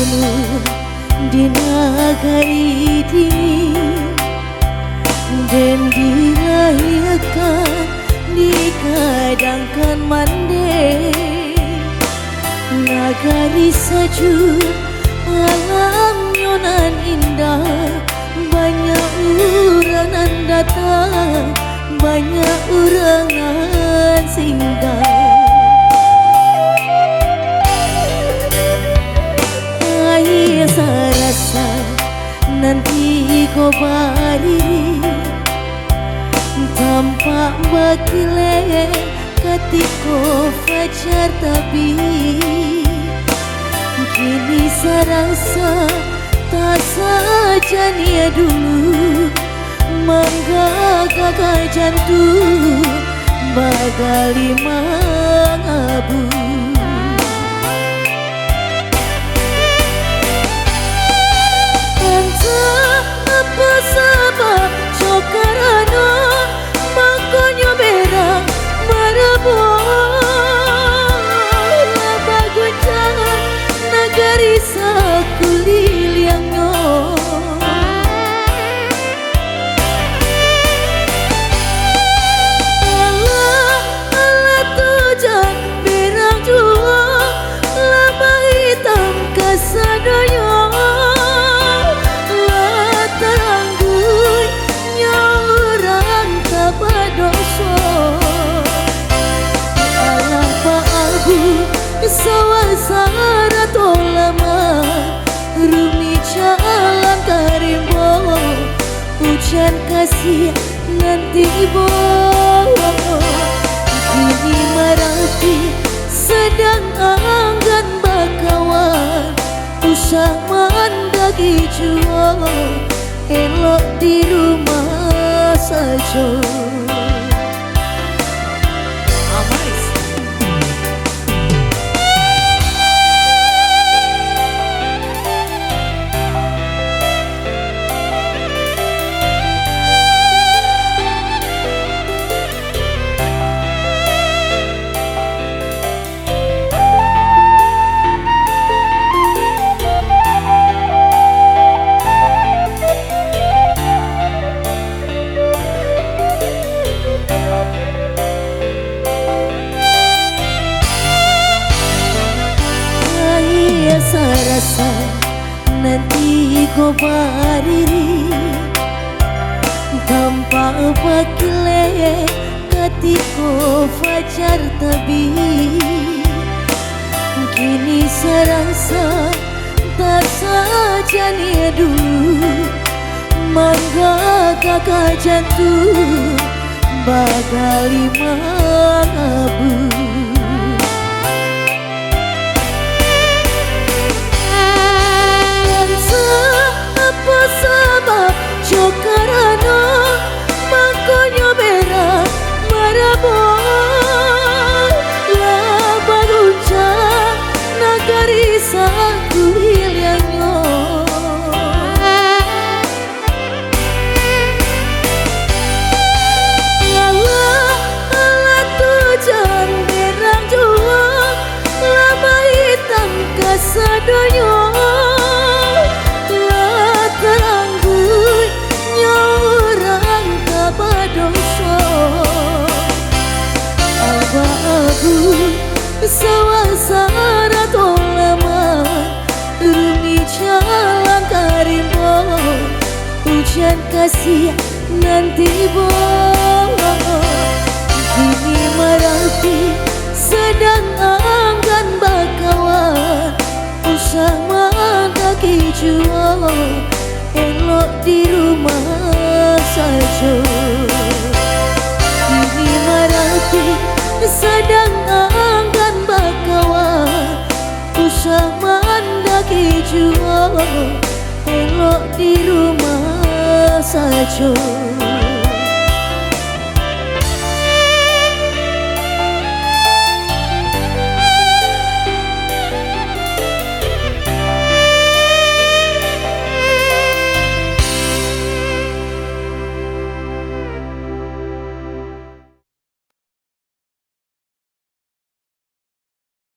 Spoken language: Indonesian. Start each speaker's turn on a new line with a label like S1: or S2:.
S1: bertemu di nagari dingin dan dilahirkan dikadangkan mande nagari sejuk alam nyonan indah banyak urangan datang banyak urangan singgah rasa nanti kau bari tampak bakile ketika fajar tabi kini serasa tak saja nia dulu menggagah jantung bagali mengabu apa sebab cokarano mangkonyo berang marabon bagunjangan nagari sakuliliangno Allah tujan berang jua lama hitam kesadoyo sawasara tolama rumi jalan karimbo hujan kasih nanti ibu kini merati sedang anggan bakawan usah mandagi jual elok di rumah saja. Rasa nanti kau berdiri tanpa bakile ketika fajar tabi kini serasa tak saja nia dulu menggagah jantung bagali mengabu sebab cokarano mangkonyo berang marabon laba guncang nagari sakuliliangno Allah tujan berang jua laba hitam kesadoyo sawasara tolama rumi jalan karimbo hujan kasih nanti bo kini merati sedang anggan bakawan usah mandaki jual elok di rumah saja kini merati sedang anggan bakawan usah mandaki jual elok di rumah saja.